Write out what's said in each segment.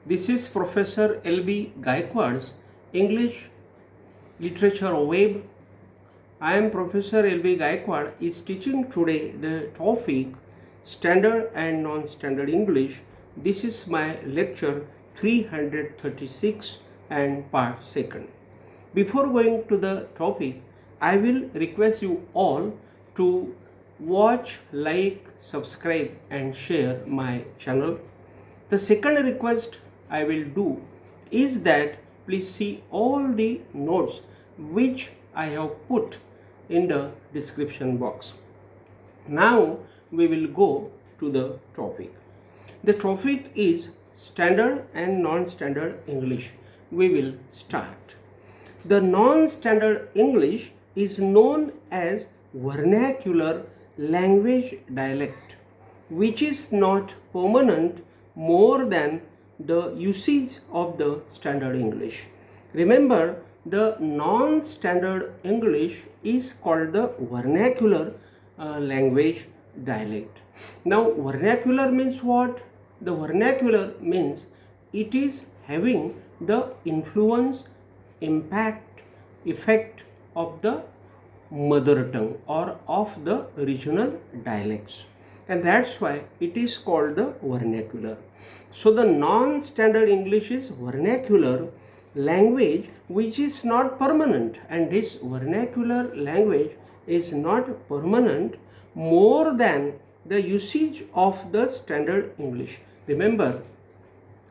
This is Professor L.B.Gayakawad's English Literature Web. I am Professor L.B.Gayakawad is teaching today the topic Standard and Non-Standard English. This is my lecture 336 and part 2nd. Before going to the topic, I will request you all to watch, like, subscribe and share my channel. The second request I will do is that please see all the notes which I have put in the description box. Now we will go to the topic. The topic is Standard and Non-Standard English. We will start. The non-standard English is known as vernacular language dialect, which is not permanent more than the usage of the standard English. Remember, the non-standard English is called the vernacular language dialect. Now, vernacular means what? The vernacular means it is having the influence, impact, effect of the mother tongue or of the regional dialects, and that's why it is called the vernacular. So the non-standard English is vernacular language which is not permanent, and this vernacular language is not permanent more than the usage of the standard English. Remember,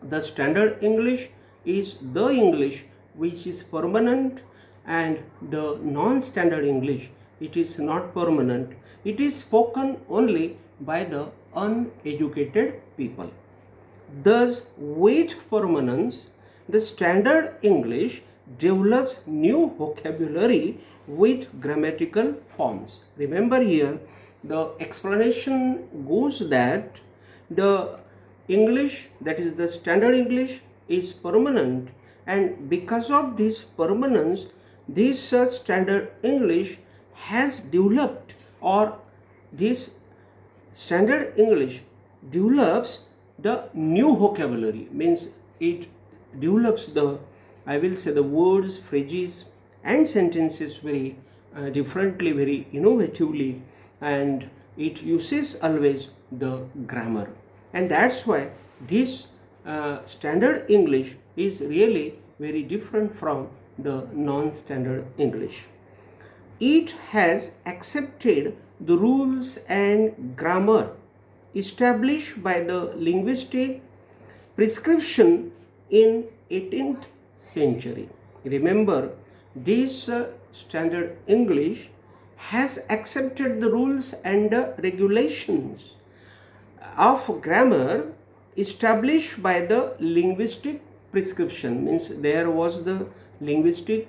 the standard English is the English which is permanent, and the non-standard English, it is not permanent. It is spoken only by the uneducated people. Thus, with permanence, the standard English develops new vocabulary with grammatical forms. Remember here, the explanation goes that the English, that is the standard English, is permanent, and because of this permanence, this standard English has developed, or this standard English develops the new vocabulary, means it develops the, I will say, the words, phrases and sentences very differently, very innovatively, and it uses always the grammar, and that's why this standard English is really very different from the non-standard English. It has accepted the rules and grammar established by the linguistic prescription in 18th century. Remember, this standard English has accepted the rules and regulations of grammar established by the linguistic prescription, means there was the linguistic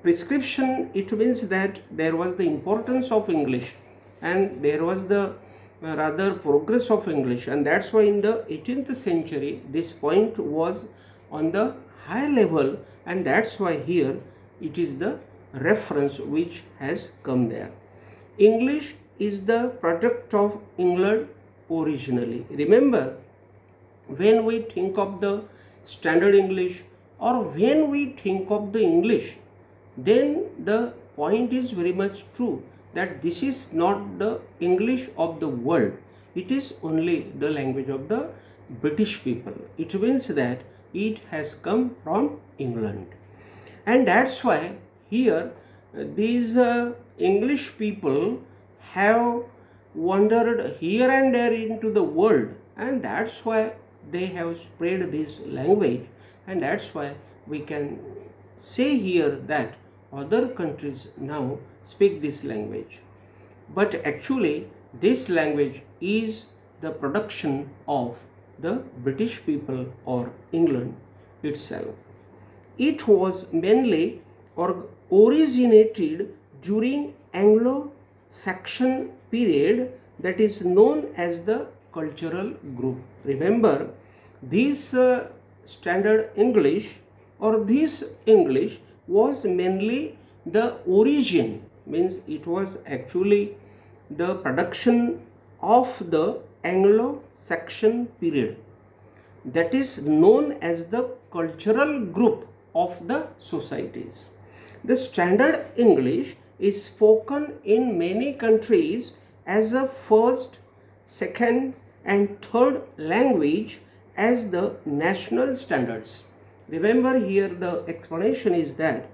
prescription. It means that there was the importance of English and there was the rather progress of English, and that's why in the 18th century this point was on the high level, and that's why here it is the reference which has come there. English is the product of England originally. Remember, when we think of the standard English or when we think of the English, then the point is very much true that this is not the English of the world. It is only the language of the British people. It means that it has come from England, and that's why here these English people have wandered here and there into the world, and that's why they have spread this language, and that's why we can say here that other countries now speak this language. But actually this language is the production of the British people or England itself. It was mainly originated during Anglo Saxon Period, that is known as the cultural group. Remember, this standard English or this English was mainly the origin, means it was actually the production of the Anglo Saxon period. that is known as the cultural group of the societies. The standard English is spoken in many countries as a first, second and third language as the national standards. Remember here the explanation is that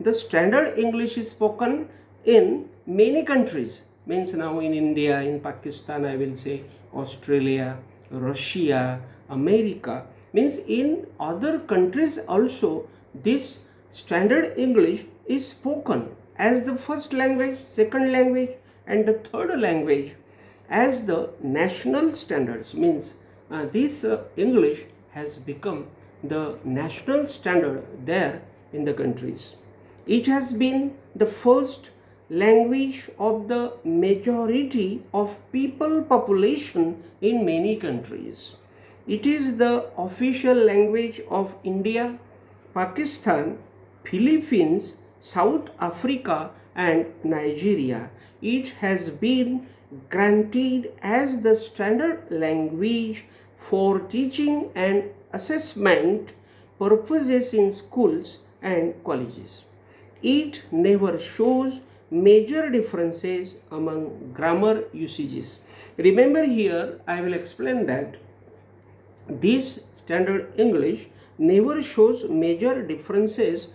the standard English is spoken in many countries, means now in India, in Pakistan, I will say Australia, Russia, America, means in other countries also this standard English is spoken as the first language, second language and the third language as the national standards, means this English has become the national standard there in the countries. It has been the first language of the majority of people population in many countries. It is the official language of India, Pakistan, Philippines, South Africa and Nigeria. It has been granted as the standard language for teaching and assessment purposes in schools and colleges. It never shows major differences among grammar usages. Remember here, I will explain that this standard English never shows major differences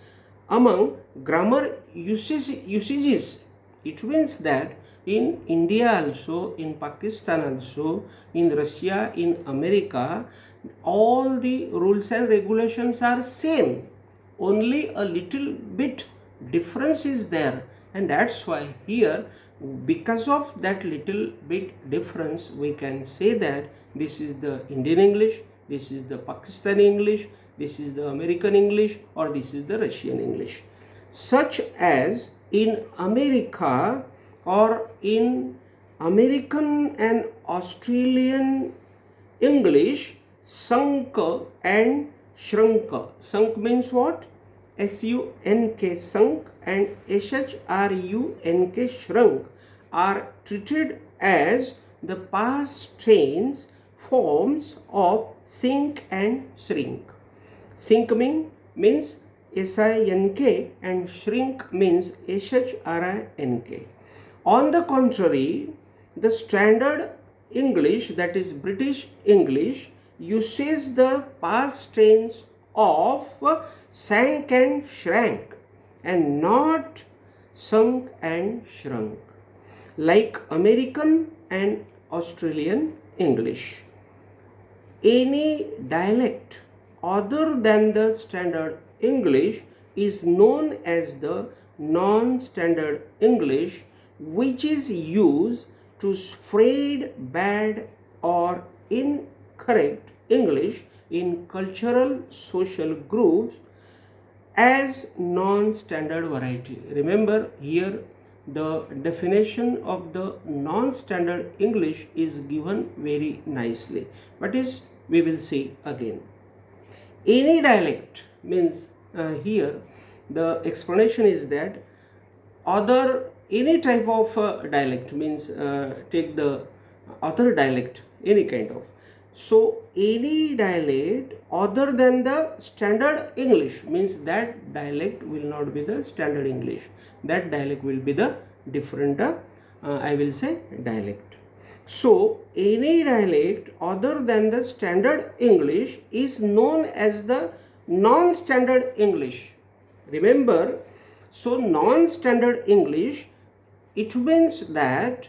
among grammar usages. It means that in India also, in Pakistan also, in Russia, in America, all the rules and regulations are same. Only a little bit difference is there, and that's why here, because of that little bit difference, we can say that this is the Indian English, this is the Pakistani English, this is the American English, or this is the Russian English. Such as in America or in American and Australian English, sunk and shrunk. Sunk means what? S-U-N-K, sunk, and S-H-R-U-N-K, shrunk, are treated as the past tense forms of sink and shrink. Sink means S-I-N-K and shrink means S-H-R-I-N-K. On the contrary, the standard English, that is British English, uses the past tense of sank and shrank and not sunk and shrunk, like American and Australian English. Any dialect other than the standard English is known as the non-standard English, which is used to spread bad or incorrect English in cultural social groups as non-standard variety. Remember here the definition of the non-standard English is given very nicely, but we will see again. Any dialect means here the explanation is that any type of dialect means take the other dialect, any kind of. So any dialect other than the standard English means that dialect will not be the standard English. That dialect will be the different, I will say, dialect. So any dialect other than the standard English is known as the non-standard English. Remember, so non-standard English, it means that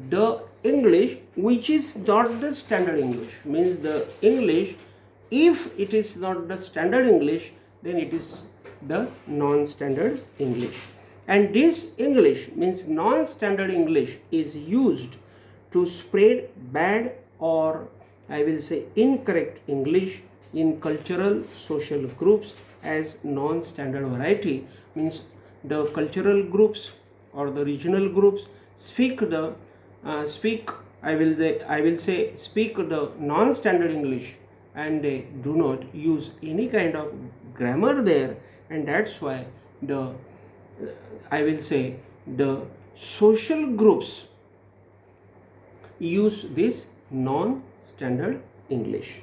the English which is not the standard English, means the English, if it is not the standard English, then it is the non-standard English. And this English means non-standard English is used to spread bad or I will say incorrect English in cultural social groups as non-standard variety, means the cultural groups or the regional groups speak the speak the non-standard English, and they do not use any kind of grammar there, and that's why the I will say the social groups use this non-standard English.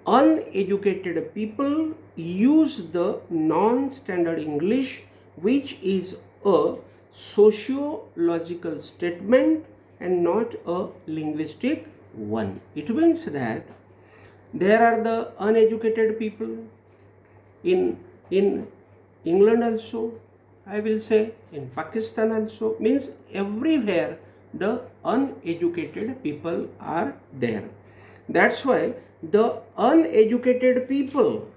uneducated people use the non-standard English, which is a sociological statement and not a linguistic one. It means that there are the uneducated people in England also, I will say in Pakistan also, means everywhere the uneducated people are there. That's why the uneducated people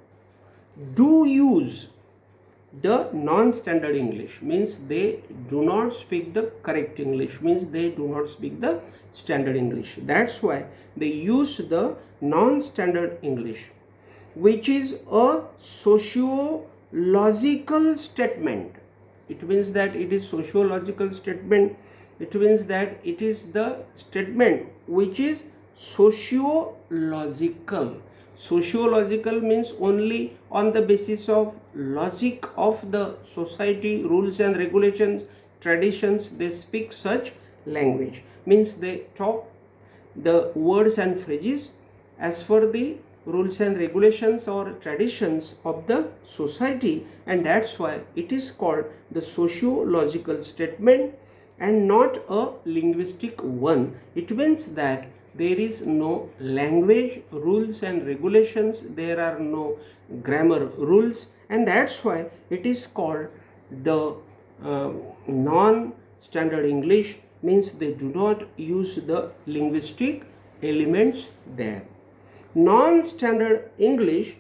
do use the non-standard English, means they do not speak the correct English, means they do not speak the standard English. That's why they use the non-standard English, which is a sociological statement. It means that it is sociological statement. It means that it is the statement which is sociological. Sociological means only on the basis of logic of the society, rules and regulations, traditions, they speak such language. Means they talk the words and phrases as per the rules and regulations or traditions of the society, and that's why it is called the sociological statement and not a linguistic one. It means that there is no language rules and regulations, there are no grammar rules, and that's why it is called the non-standard English, means they do not use the linguistic elements there. Non-standard English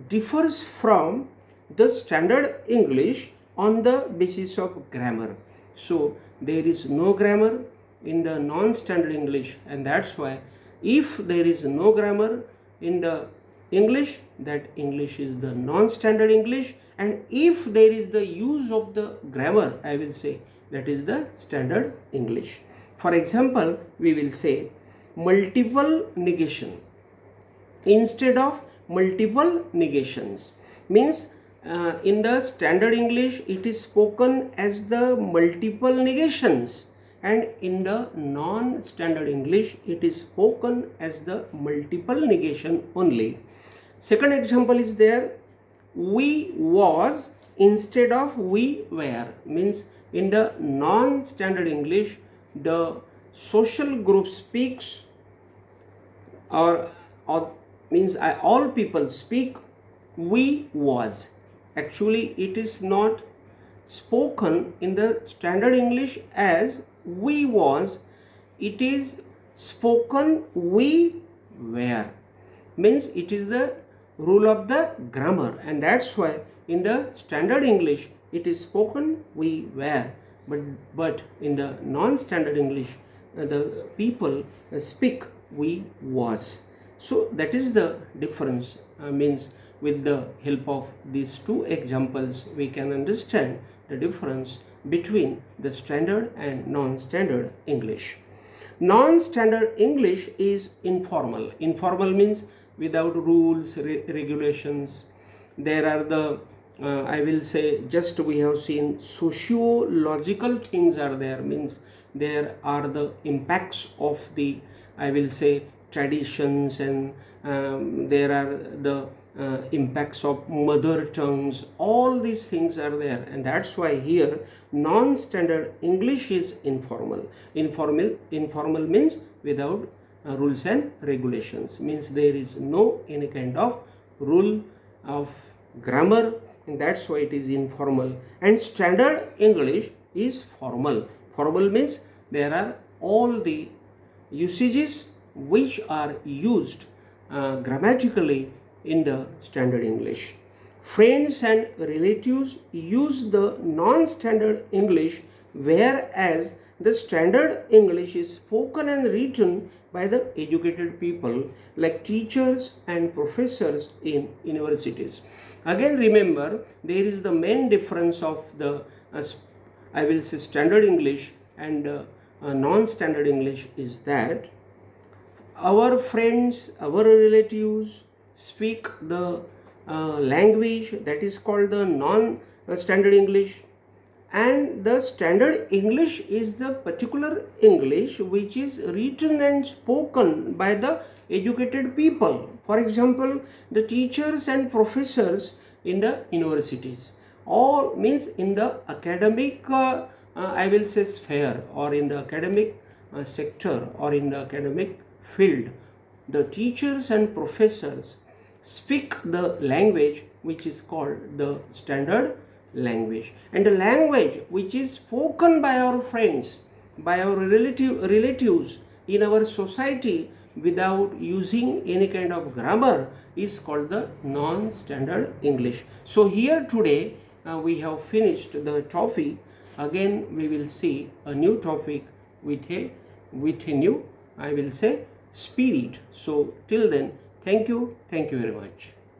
differs from the standard English on the basis of grammar. So there is no grammar in the non-standard English, and that's why if there is no grammar in the English, that English is the non-standard English, and if there is the use of the grammar, I will say that is the standard English. For example, we will say multiple negation instead of multiple negations, means in the standard English it is spoken as the multiple negations, and in the non-standard English it is spoken as the multiple negation only. Second example is there, we was instead of we were, means in the non-standard English the social group speaks or means all people speak we was. Actually it is not spoken in the standard English as we was, it is spoken we were, means it is the rule of the grammar, and that's why in the standard English it is spoken we were, but in the non-standard English the people speak we was. So that is the difference. Means with the help of these two examples we can understand the difference between the standard and non-standard English. Non-standard English is informal. Informal means without rules, regulations. There are the I will say, just we have seen sociological things are there, means there are the impacts of the, I will say, traditions, and there are the impacts of mother tongues. All these things are there, and that's why here non-standard English is informal. Informal means without rules and regulations, means there is no any kind of rule of grammar, and that's why it is informal. And standard English is formal. Formal means there are all the usages which are used grammatically in the standard English. Friends and relatives use the non-standard English, whereas the standard English is spoken and written by the educated people like teachers and professors in universities. Again, remember, there is the main difference of the I will say standard English and non-standard English is that our friends, our relatives speak the language that is called the non-standard English, and the standard English is the particular English which is written and spoken by the educated people. For example, the teachers and professors in the universities, all means in the academic I will say sphere, or in the academic sector, or in the academic field. The teachers and professors speak the language which is called the standard language, and the language which is spoken by our friends, by our relatives in our society without using any kind of grammar is called the non-standard English. So here today we have finished the topic. Again we will see a new topic with a new, I will say, spirit. So till then, thank you very much.